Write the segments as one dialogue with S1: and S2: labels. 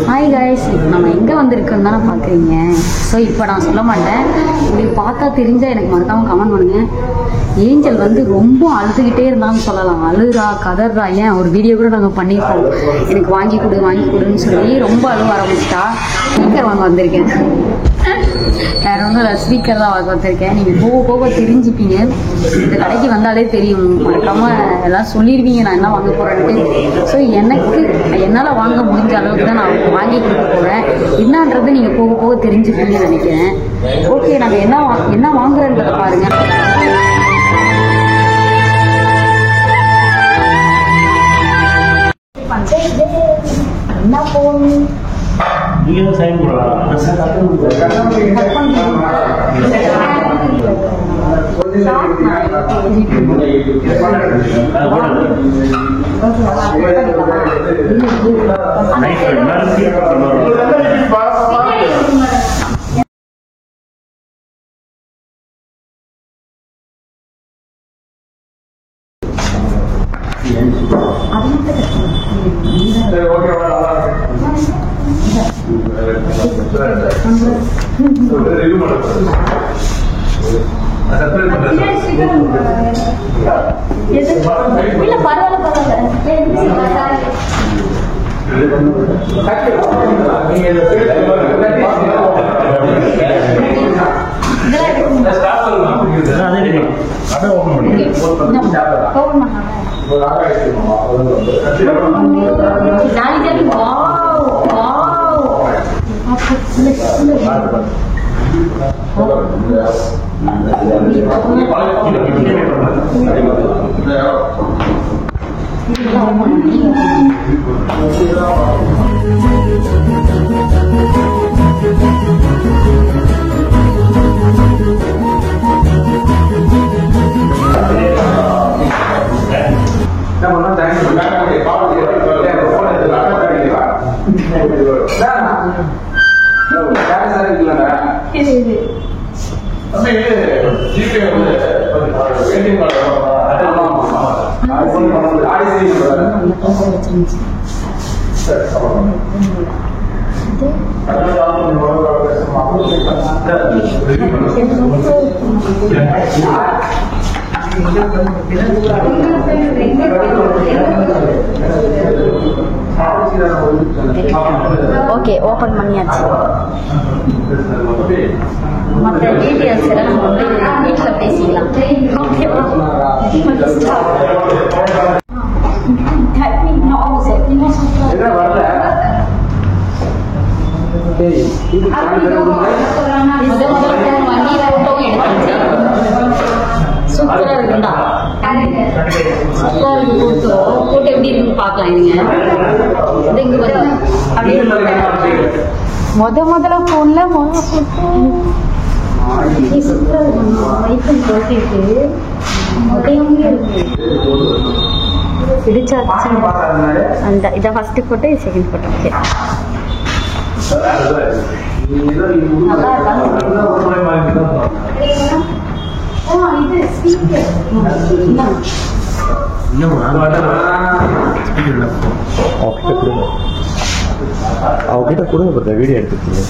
S1: Hi guys, நம்ம எங்கே வந்திருக்கோன்னு தானே பார்க்குறீங்க. ஸோ இப்போ நான் சொல்ல மாட்டேன், உங்களுக்கு பார்த்தா தெரிஞ்சால் எனக்கு மறக்காமல் கமெண்ட் பண்ணுங்கள். ஏஞ்சல் வந்து ரொம்ப அழுதுகிட்டே இருந்தான்னு சொல்லலாம். அழுறா கதறா. ஏன் ஒரு வீடியோ கூட நாங்கள் பண்ணியிருப்போம், எனக்கு வாங்கி கொடுன்னு சொல்லி ரொம்ப அழுவ ஆரம்பிச்சிட்டா. ஸ்பீக்கர் வாங்க வந்திருக்கேன். வேற ஒன்றும் இல்லை, ஸ்பீக்கர் தான் வாங்க வந்திருக்கேன். நீங்கள் போக போக தெரிஞ்சுப்பீங்க. இந்த கடைக்கு வந்தாலே தெரியும். மறக்காமல் எல்லாம் சொல்லிடுவீங்க நான் என்ன வாங்க போகிறேன்ட்டு. ஸோ என்னால் வாங்க முடிஞ்ச அளவுக்கு தான் நான் வாங்கி கொடுக்க போகிறேன். என்னன்றது நீங்கள் போக போக தெரிஞ்சுப்பீங்கன்னு நினைக்கிறேன். ஓகே, நாங்கள் என்ன வாங்குறேன்றதை பாருங்கள். என்ன போகணும்
S2: நீங்க சைன் போடலாம்.
S1: ஓகே, ஓபன் பண்ணியாச்சு. மற்ற டீட்டெயில்ஸ் எல்லாம் நம்ம வந்து வீட்டில் பேசிக்கலாம். ஓகேவா? சூப்பரா இருக்குண்டா. சூப்பரா இருக்கு. போட்டு எப்படி இருக்குன்னு பாக்கலாம். முதல்ல போன்ல பிடிச்சாச்சு. அந்த இதை ஃபர்ஸ்ட் போட்டு செகண்ட் போட்டு
S2: அவகிட்ட கொடுங்க, வீடியோ எடுத்துக்கீங்க.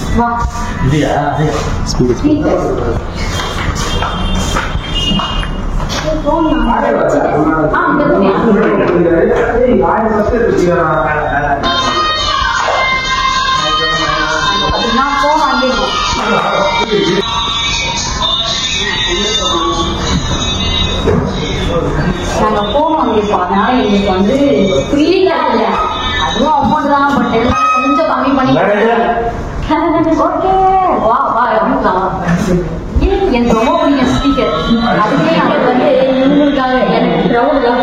S1: நாங்க போன் வாங்கிருப்போம். அதனால எங்களுக்கு வந்து ஃப்ரீயா இல்ல, அதுவும் அமௌண்ட் தான். பட் எல்லாம் கொஞ்சம் கம்மி பண்ணி ஓகே. வா வா எனக்கு ரொம்ப பிடிக்கும் ஸ்பீக்கர். அதுவே எனக்கு வந்து இவங்களுக்காக எனக்கு க்ரௌடுக்காக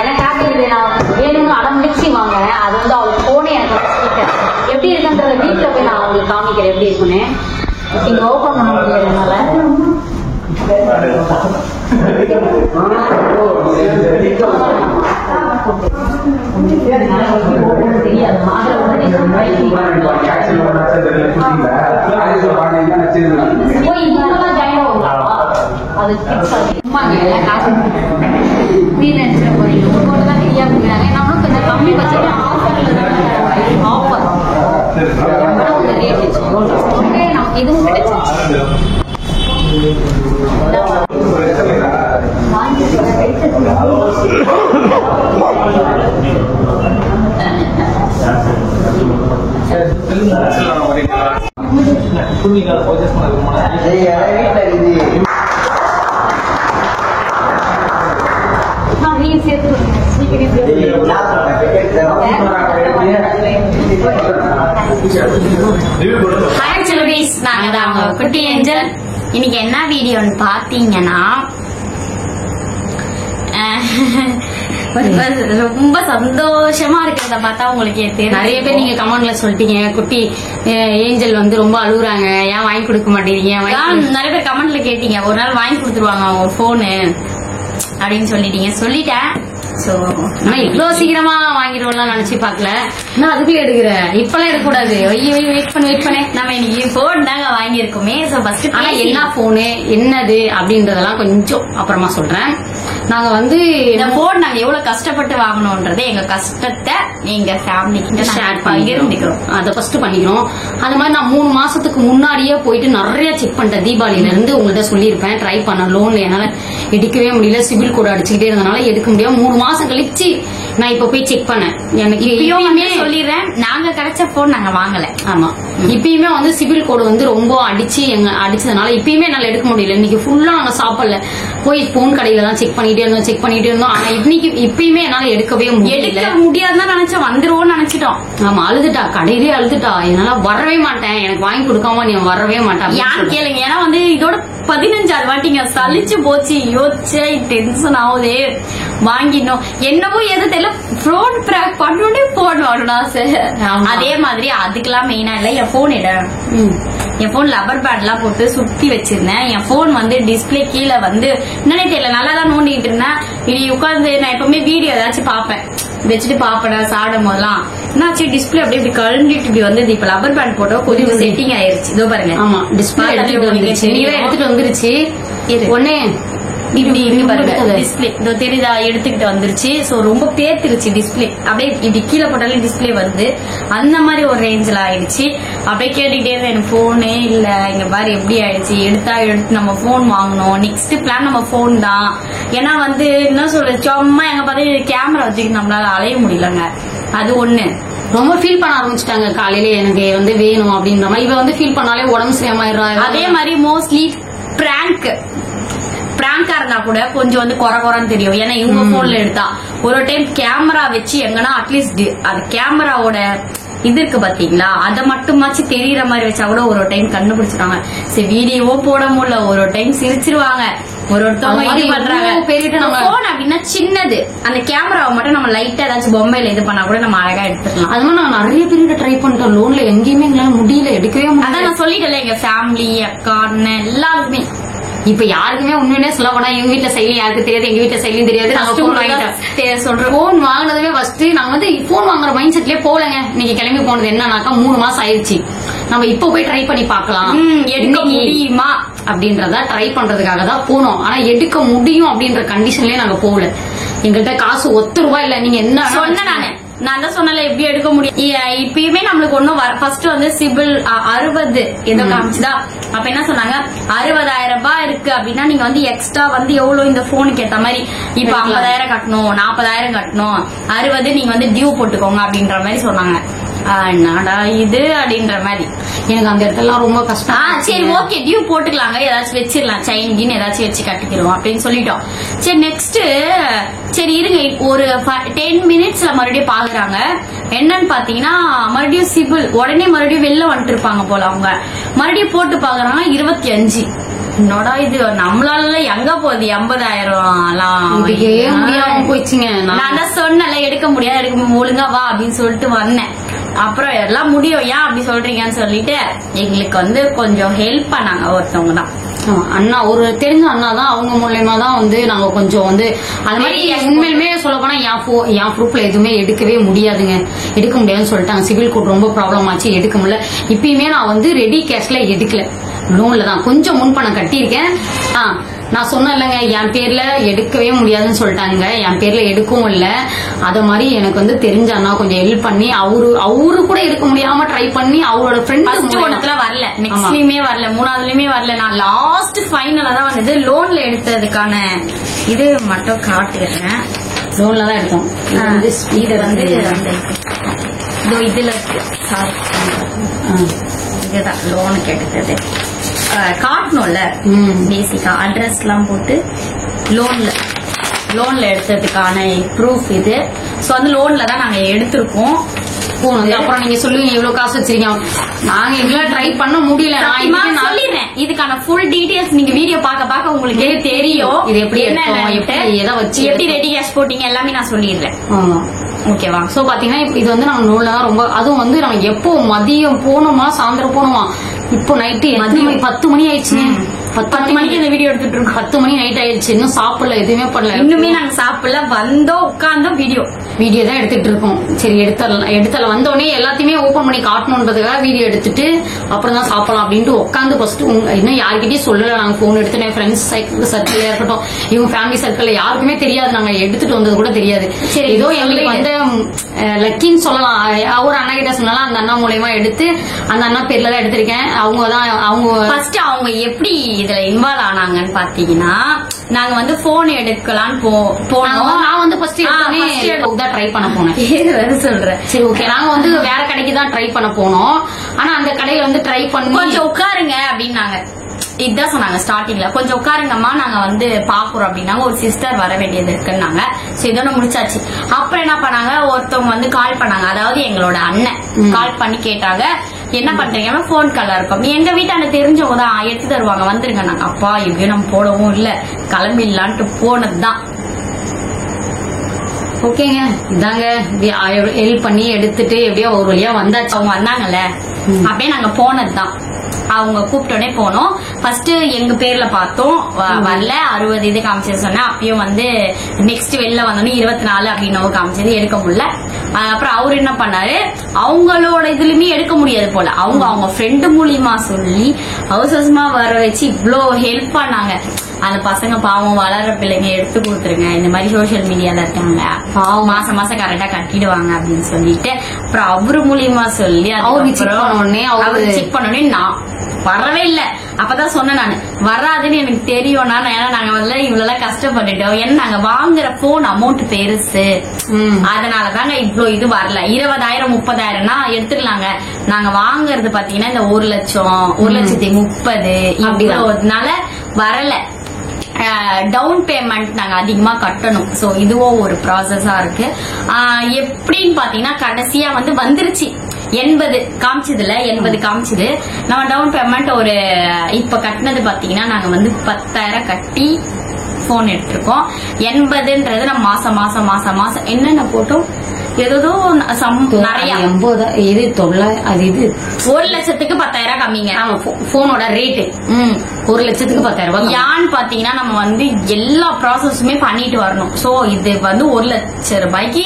S1: எனக்காக இது நான் வேணும்னு அடம்பிடிச்சு வாங்கினேன். அது வந்து அவளுக்கு போனே எனக்கு ஸ்பீக்கர் எப்படி இருக்குன்றத வீட்டில் போய் நான் அவங்களுக்கு காமிக்கிறேன் எப்படி இருக்குன்னு. இங்கே ஓப்பன் பண்ண முடியாதுனால தெரியாது. அது சும்மாங்க எல்லாம் காசு வீடு நினைச்சிட போறீங்க ஒரு கோட்டை தான் ஃப்ரீயா கொடுக்குறாங்க நம்மளும் கொஞ்சம் கம்மி பட்சத்துல ஆஃபர்ல தான் ஆஃபர் கொஞ்சம் ரேட் வச்சு நமக்கு இதுவும் கிடைச்சிருச்சு
S3: ஹாய் செல்வீஸ், நாங்க தான் உங்க குட்டி ஏஞ்சல். இன்னைக்கு என்ன வீடியோன்னு பாத்தீங்கன்னா ரொம்ப சந்தோஷமா இருக்கிறத பார்த்தா உங்களுக்கு தெரியும்.
S1: நிறைய பேர் நீங்க கமெண்ட்ல சொல்லிட்டீங்க குட்டி ஏஞ்சல் வந்து ரொம்ப அழுகுறாங்க, ஏன் வாங்கி கொடுக்க மாட்டேங்கிறீங்க.
S3: நிறைய பேர் கமெண்ட்ல கேட்டீங்க, ஒரு நாள் வாங்கி கொடுத்துருவாங்க ஒரு போனு அப்படின்னு சொல்லிட்டேன். சோ
S1: ஆனா இவ்வளவு சீக்கிரமா வாங்கிடுவோம்லாம் நினைச்சு பாக்கல. நான் அதுக்குள்ள எடுக்கிறேன், இப்பெல்லாம் எடுக்கக்கூடாது. வெயிட் பண்ணு
S3: நம்ம இன்னைக்கு போன் தாங்க வாங்கியிருக்கோமே. சோ ஃபர்ஸ்ட்
S1: ஆனா என்ன போனு என்னது அப்படின்றதெல்லாம் கொஞ்சம் அப்புறமா சொல்றேன். நாங்க வந்து
S3: இந்த போன் நாங்க எவ்வளவு கஷ்டப்பட்டு வாங்கணும்ன்றது எங்க கஷ்டத்தை எங்க ஃபேமிலிக்கு
S1: ஷேர்
S3: பண்ணிக்கிறோம்.
S1: அதை ஃபர்ஸ்ட் பண்ணிக்கிறோம். அது மாதிரி நான் 3 மாசத்துக்கு முன்னாடியே போயிட்டு நிறைய செக் பண்ணிட்டேன். தீபாவளியில இருந்து உங்கள்கிட்ட சொல்லியிருப்பேன், ட்ரை பண்ண லோன் என்னால எடுக்கவே முடியல, சிபில் கோட் அடிச்சுக்கிட்டே இருந்தனால எடுக்க முடியாது. 3 மாசம் கழிச்சு நான் இப்ப போய் செக் பண்ணேன். எனக்கு
S3: இப்பயுமே சொல்லிடுறேன், நாங்க கிடைச்ச போன் நாங்க வாங்கல.
S1: ஆமா, இப்பயுமே வந்து சிபில் கோடு வந்து ரொம்ப அடிச்சதுனால இப்பயுமே என்னால எடுக்க முடியல. இன்னைக்கு ஃபுல்லா நாங்க சாப்பிடல, போய் போன் கடையில தான் செக் பண்ணிட்டே இருந்தோம். ஆனா இன்னைக்கு இப்பயுமே என்னால எடுக்கவே
S3: முடியாதுன்னு நினைச்சோம், வந்துருவோம்னு நினைச்சிட்டோம்.
S1: ஆமா, அழுதுட்டா, கடையிலே அழுதுட்டா, என்னால வரவே மாட்டேன், எனக்கு வாங்கி கொடுக்காம நீ வரவே மாட்டான்.
S3: யார் கேளுங்க, ஏன்னா வந்து இதோட 15ஆவது வாட்டிங்க சலிச்சு போச்சு. யோசிச்சே டென்ஷன் ஆகுதே, வாங்கினோம் என்னவோ எது தெரியல, போன் பிராக் பண்ணோடனே போன் வாங்கணும் சார். அதே மாதிரி அதுக்கெல்லாம் மெயினா இல்ல, என் போன் என் போன் லப்பர் பேண்ட் எல்லாம் போட்டு சுத்தி வச்சிருந்தேன். என் போன் வந்து டிஸ்பிளே கீழே வந்து என்னன்னே தெரியல, நல்லா தான் நோண்டிட்டு இருந்தேன். இனி உட்காந்து நான் எப்பவுமே வீடியோ ஏதாச்சும் பாப்பேன், வச்சுட்டு பாப்பேன் சாடும் போதெல்லாம் என்னாச்சு, டிஸ்பிளே அப்படியே இப்படி கழுண்டிட்டு இப்படி வந்து இப்ப லப்பர் பேண்ட் போட்டோ கொஞ்சம் செட்டிங் ஆயிருச்சு. இதோ பாருங்க.
S1: ஆமா, டிஸ்பிளே எடுத்துட்டு வந்துருச்சு. ஒன்னே
S3: இப்படி டிஸ்பிளே இதோ தெரியுதா, எடுத்துக்கிட்டு வந்துருச்சு. சோ ரொம்ப பேத்துருச்சு டிஸ்பிளே, அப்படியே இப்படி கீழே போட்டாலே டிஸ்பிளே வருது. அந்த மாதிரி ஒரு ரேஞ்சில் ஆயிடுச்சு. அப்படியே கேட்டுக்கிட்டே இருந்தேன், எனக்கு போனே இல்ல, இங்க பாரு எப்படி ஆயிடுச்சு. எடுத்து நம்ம போன் வாங்கணும். நெக்ஸ்ட் பிளான் நம்ம போன் தான். ஏன்னா வந்து என்ன சொல்றது, சும்மா எங்க பார்த்து கேமரா வச்சுக்கிட்டு நம்மளால அலைய முடியலங்க. அது ஒண்ணு
S1: ரொம்ப ஃபீல் பண்ண ஆரம்பிச்சுட்டாங்க. காலையில எனக்கு வந்து வேணும் அப்படின்ற மாதிரி இவ வந்து ஃபீல் பண்ணாலே உடம்பு சரியாயிடும்.
S3: அதே மாதிரி மோஸ்ட்லி பிராங்கா இருந்தா கூட கொஞ்சம் வந்து குறைன்னு தெரியும். ஏன்னா இவங்க போன்ல எடுத்தா ஒரு டைம் கேமரா வச்சு எங்கன்னா அட்லீஸ்ட் அது கேமராவோட இது இருக்கு பாத்தீங்களா, அதை மட்டுமாச்சு தெரியற மாதிரி வச்சா கூட ஒரு டைம் கண்டுபிடிச்சிருவாங்க. சரி வீடியோவோ போட முடியல, ஒரு டைம் சிரிச்சிருவாங்க. ஒருத்தவங்க இது பண்றாங்க. போன் அப்படின்னா சின்னது, அந்த கேமராவை மட்டும் நம்ம லைட்டா ஏதாச்சும் பொம்மையில இது பண்ணா கூட நம்ம அழகா எடுத்துக்கலாம்.
S1: அது மாதிரி நாங்க நிறைய பேர்கிட்ட ட்ரை பண்ணிட்டோம், லோன்ல எங்கேயுமே எங்களால முடியல, எடுக்கவே முடியல.
S3: அதான் நான் சொல்லிட்டேன், எங்க ஃபேமிலி அக்கா அண்ணன் எல்லாருக்குமே.
S1: இப்ப யாருக்குமே உண்மையுமே சொல்ல போனா எங்க வீட்டுல செயலி யாருக்கு தெரியாது, எங்க வீட்டுல செயலியும் தெரியாது. நாங்க போன் வாங்கிட்டோம். சொல்றோம், போன் வாங்கினதுமே ஃபர்ஸ்ட் நாங்க வந்து போன் வாங்குற மைண்ட் செட்லயே போலங்க. நீங்க கிளம்பி போனது என்னன்னாக்கா 3 மாசம் ஆயிடுச்சு. நம்ம இப்ப போய் ட்ரை பண்ணி பாக்கலாம்,
S3: எடுக்க முடியுமா
S1: அப்படின்றத ட்ரை பண்றதுக்காக தான் போனோம். ஆனா எடுக்க முடியும் அப்படின்ற கண்டிஷன்லயே நாங்க போகல. எங்கள்கிட்ட காசு ₹1 இல்ல. நீங்க என்ன
S3: சொன்ன நான் தான் சொன்னல எப்படி எடுக்க முடியும். இப்பயுமே நம்மளுக்கு ஒண்ணும் ஃபர்ஸ்ட் வந்து சிபில் 60 ஏதோ காமிச்சுதா. அப்ப என்ன சொன்னாங்க, 60,000 ரூபாய் இருக்கு அப்படின்னா நீங்க வந்து எக்ஸ்ட்ரா வந்து எவ்வளவு இந்த போனுக்கு ஏத்த மாதிரி இப்ப 50,000 கட்டணும், 40,000 கட்டணும், 60 நீங்க வந்து டியூ போட்டுக்கோங்க அப்படின்ற மாதிரி சொன்னாங்க. என்னடா இது அப்படின்ற மாதிரி
S1: எனக்கு அந்த இடத்துல ரொம்ப கஷ்டம்.
S3: சரி ஓகே டியூ போட்டுக்கலாங்க, ஏதாச்சும் வச்சிடலாம், செயின் கீன் ஏதாச்சும் வச்சு கட்டிக்கிறோம் அப்படின்னு சொல்லிட்டோம். சரி நெக்ஸ்ட் சரி இருங்க, ஒரு 10 மினிட்ஸ்ல மறுபடியும் பாக்குறாங்க. என்னன்னு பாத்தீங்கன்னா மறுபடியும் சிபில் உடனே மறுபடியும் வெளில வந்துட்டு இருப்பாங்க போல. அவங்க மறுபடியும் போட்டு பாக்குறாங்க 25. என்னடா இது நம்மளால எங்க போகுது 80,000
S1: முடியாம போயிடுச்சுங்க.
S3: நான் தான் சொன்னல எடுக்க முடியாது, ஒழுங்கா வா அப்படின்னு சொல்லிட்டு வந்தேன். அப்புறம் எல்லாம் முடியும், ஏன் அப்படி சொல்றீங்கன்னு சொல்லிட்டு எங்களுக்கு வந்து கொஞ்சம் ஹெல்ப் பண்ணாங்க ஒருத்தவங்க தான்.
S1: அண்ணா, ஒரு தெரிஞ்ச அண்ணா தான், அவங்க மூலமா தான் வந்து நாங்க கொஞ்சம் வந்து அது மாதிரி உண்மையிலுமே சொல்ல போனா என் ப்ரூஃப்ல எதுவுமே எடுக்கவே முடியாதுங்க, எடுக்க முடியாதுன்னு சொல்லிட்டாங்க. சிவில் கோட் ரொம்ப ப்ராப்ளம் ஆச்சு, எடுக்க முடியல. இப்பயுமே நான் வந்து ரெடி கேஷ்ல எடுக்கல, லோன்ல தான் கொஞ்சம் முன்பணம் கட்டியிருக்கேன். நான் சொன்னேன் இல்லைங்க, என் பேர்ல எடுக்கவே முடியாதுன்னு சொல்லிட்டாங்க, என் பேர்ல எடுக்கவும் இல்ல. அத மாதிரி எனக்கு வந்து தெரிஞ்ச அண்ணா கொஞ்சம் ஹெல்ப் பண்ணி அவரு கூட எடுக்க முடியாம ட்ரை பண்ணி அவரோட
S3: ஃபர்ஸ்ட் ஒன்னத்துல வரல, நெக்ஸ்ட்லயுமே வரல, மூணாவதுலயுமே வரல. நான் லாஸ்ட் ஃபைனலா தான் வந்தது. லோன்ல எடுத்ததுக்கான இது மட்டும் காட்டுறேன்.
S1: லோன்ல தான் எடுத்தோம்.
S3: இது வந்து இதுல இருக்கு. சாரி, இதுதான் லோனுக்கு எடுத்தது. காட்டணும்ல பேசிக்கா அட்ரஸ் எல்லாம் போட்டு லோன்ல எடுத்ததுக்கான ப்ரூஃப் இது. சோ வந்து லோன்ல தான் நாங்க எடுத்திருக்கோம்.
S1: அப்புறம் நீங்க சொல்லுவீங்க இவ்வளவு காசு வச்சிருக்கீங்க, நாங்க எங்களால ட்ரை பண்ண முடியல.
S3: நான் சொல்லிடுறேன், இதுக்கான ஃபுல் டீடைல்ஸ் நீங்க வீடியோ பார்க்க உங்களுக்கே தெரியும்.
S1: இது எப்படி எதை வச்சு
S3: எப்படி ரெடி கேஷ் போட்டீங்க எல்லாமே நான் சொல்லிடுறேன். ஓகேவா?
S1: சோ பாத்தீங்கன்னா இது வந்து நம்ம நூல்ல தான் ரொம்ப, அதுவும் வந்து நம்ம எப்போ மதியம் போனோமா சாயந்தரம் போனோமா, இப்போ நைட்டு 10 மணி ஆயிடுச்சு. 10 மணிக்கு இந்த வீடியோ எடுத்துட்டு இருக்கோம். 10 மணி நைட் ஆயிடுச்சு, இன்னும் சாப்பிடல, எதுவுமே பண்ணல.
S3: இன்னுமே நாங்க சாப்பிடல, வந்தோம் உட்கார்ந்தோம் வீடியோ
S1: தான் எடுத்துட்டு இருக்கோம். சரி எடுத்தல வந்தோடனே எல்லாத்தையுமே ஓபன் பண்ணி காட்டணுன்றதுக்காக வீடியோ எடுத்துட்டு அப்புறம் தான் சாப்பிடலாம் அப்படின்ட்டு உட்காந்து ஃபர்ஸ்ட் இன்னும் யார்கிட்டயும் சொல்லல. நாங்க போன் எடுத்துட்டு ஃப்ரெண்ட்ஸ் சர்க்கிள் இருக்கட்டும், இவங்க ஃபேமிலி சர்க்கிள் யாருக்குமே தெரியாது நாங்க எடுத்துட்டு வந்தது கூட தெரியாது. சரி ஏதோ எங்களுக்கு வந்து லக்கின்னு சொல்லலாம். ஒரு அண்ணா கிட்ட சொன்னாலும் அந்த அண்ணா மூலமா எடுத்து அந்த அண்ணா பேர்ல தான் எடுத்திருக்கேன்.
S3: அவங்க எப்படி இதுல இன்வால்வ் ஆனாங்கன்னு பாத்தீங்கன்னா, நாங்க வந்து போன் எடுக்கலான்னு போனோம்.
S1: நான் வந்து ஃபர்ஸ்ட் தான் ட்ரை பண்ண போனேன்.
S3: சொல்றேன்.
S1: சரி ஓகே, நாங்க வந்து வேற கடைக்கு தான் ட்ரை பண்ண போனோம். ஆனா அந்த கடையில வந்து ட்ரை பண்ணி
S3: கொஞ்சம் உட்காருங்க அப்படின்னாங்க. இதுதான் சொன்னாங்க ஸ்டார்டிங்ல, கொஞ்சம் உட்காருங்கம்மா நாங்க வந்து பாக்குறோம் அப்படின்னாங்க. ஒரு சிஸ்டர் வர வேண்டியது இருக்குன்னாங்க. சோ இதோட முடிச்சாச்சு. அப்புறம் என்ன பண்ணாங்க, ஒருத்தவங்க வந்து கால் பண்ணாங்க, அதாவது எங்களோட அண்ணன் கால் பண்ணி கேட்டாங்க என்ன பண்றீங்க, போன் காலா இருக்கும். எங்க வீட்டாண்ட தெரிஞ்சவங்க தான் எடுத்து தருவாங்க, வந்துருங்க. நாங்க அப்பா எப்படியும் நம்ம போடவும் இல்ல, கிளம்பிடலான்ட்டு போனதுதான்.
S1: ஓகேங்க, இதாங்க ஹெல்ப் பண்ணி எடுத்துட்டு எப்படியோ ஒரு வழியா வந்தாச்சு.
S3: அவங்க வந்தாங்கல்ல, அப்படியே நாங்க போனதுதான். அவங்க கூப்பிட்டோடனே போனோம். ஃபர்ஸ்ட் எங்க பேர்ல பார்த்தோம், வரல. 60 இது காமிச்சது சொன்னேன். அப்பயும் வந்து நெக்ஸ்ட் வெளில வந்தோடனே 24 அப்படின்னு காமிச்சது, எடுக்க முடியல. அப்புறம் அவரு என்ன பண்ணாரு, அவங்களோட இதுலயுமே எடுக்க முடியாது போல, அவங்க ஃப்ரெண்டு மூலியமா சொல்லி அவசரமா வர வச்சு இவ்வளோ ஹெல்ப் பண்ணாங்க. அந்த பசங்க பாவம் வளர்ற பிள்ளைங்க எடுத்து கொடுத்துருங்க, இந்த மாதிரி சோசியல் மீடியால இருக்காங்க, பாவம் மாசம் மாசம் கரெக்டா கட்டிடுவாங்க அப்படின்னு சொல்லிட்டு அப்புறம் அவரு மூலியமா சொல்லி அவரு செக் பண்ணோடனே நான் வரவே இல்ல. அப்பதான் சொன்னேன் நானு, வராதுன்னு எனக்கு தெரியும்னா. ஏன்னா நாங்க வந்து இவ்வளவு கஷ்டப்பட்டுட்டோம், ஏன்னா நாங்க வாங்குற போன் அமௌண்ட் பெருசு, அதனாலதாங்க இவ்வளவு இது வரல. 20,000 30,000னா எடுத்துக்கலாங்க. நாங்க வாங்குறது பாத்தீங்கன்னா இந்த 1,30,30 அப்படினால வரல. டவுன் பேமெண்ட் நாங்க அதிகமா கட்டணும். சோ இதுவும் ஒரு ப்ராசஸா இருக்கு. எப்படின்னு பாத்தீங்கன்னா கடைசியா வந்து வந்துருச்சு 80 காமிச்சதுல 80 காமிச்சது. நம்ம டவுன் பேமெண்ட் ஒரு இப்ப கட்டினது பாத்தீங்கன்னா நாங்க வந்து 10,000 கட்டி போன் எடுத்திருக்கோம். 80ன்றது நம்ம மாசம் மாசம் மாசம் மாசம் என்னென்ன போட்டோம், ஏதோ நிறைய 80 இது 1 லட்சத்துக்கு 10,000 கம்மிங்க. போனோட ரேட்டு 1 லட்சத்துக்கு 10,000 யான்னு பாத்தீங்கன்னா நம்ம வந்து எல்லா ப்ராசஸுமே பண்ணிட்டு வரணும். சோ இது வந்து 1 லட்சம் ரூபாய்க்கு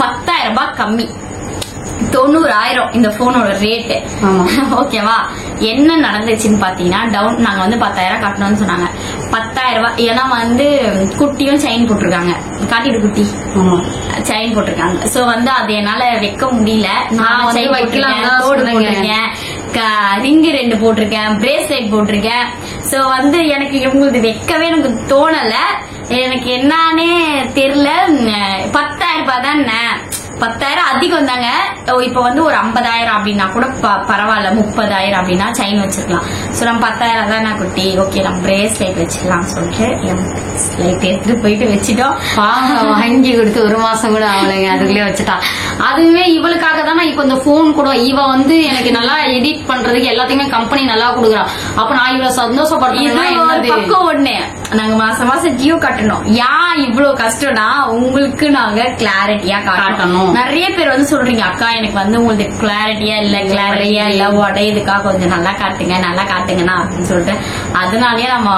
S3: 10,000 ரூபாய் கம்மி, 90,000 இந்த போனோட ரேட்டு. ஓகேவா? என்ன நடந்துச்சுன்னு பாத்தீங்கன்னா, டவுன் நாங்க வந்து 10,000 கட்டணும்னு சொன்னாங்க. 10,000 ரூபாய். ஏன்னா வந்து குட்டியும் செயின் போட்டிருக்காங்க, காட்டிட்டு குட்டி செயின் போட்டிருக்காங்க. சோ வந்து அது என்னால வைக்க முடியல. நான் செயின் வைக்கலாம், தோடு போட்டிருக்கேன், ரிங்கு 2 போட்டிருக்கேன், பிரேஸ்லெட் போட்டிருக்கேன். சோ வந்து எனக்கு இவங்களுக்கு வைக்கவே எனக்கு தோணல. எனக்கு என்னன்னே தெரியல. 10,000 ரூபாய் தானே, 10,000 அதிகம் தாங்க. இப்ப வந்து ஒரு 50,000 அப்படின்னா கூட பரவாயில்ல, 30,000 அப்படின்னா செயின் வச்சிருக்கலாம். சோ நம்ம 10,000 தானே குட்டி, ஓகே நம்ம பிரேஸ்லெட் வச்சுக்கலாம் சொல்லிட்டு பிரேஸ்லெட் எடுத்துட்டு போயிட்டு வச்சுட்டோம். வாங்கி கொடுத்து 1 மாசம் கூட ஆகலைங்க, அதுக்குள்ளே வச்சுட்டா. அதுவே இவளுக்காக தானே இப்ப இந்த போன் கூட இவ வந்து எனக்கு நல்லா எடிட் பண்றதுக்கு எல்லாத்தையுமே கம்பெனி நல்லா கொடுக்குறான். அப்ப நான் இவ்வளவு சந்தோஷப்படுறேன். பக்கம் ஒண்ணு நாங்க மாசம் மாசம் டியூ கட்டணும். ஏன் இவ்வளவு கஷ்டம்னா உங்களுக்கு நாங்க கிளாரிட்டியா காட்டணும். நிறைய பேர் வந்து சொல்றீங்க அக்கா எனக்கு வந்து உங்களுக்கு கிளாரிட்டியா இல்ல உடையதுக்காக கொஞ்சம் நல்லா காட்டுங்கன்னா அப்படின்னு சொல்லிட்டு அதனாலயே நம்ம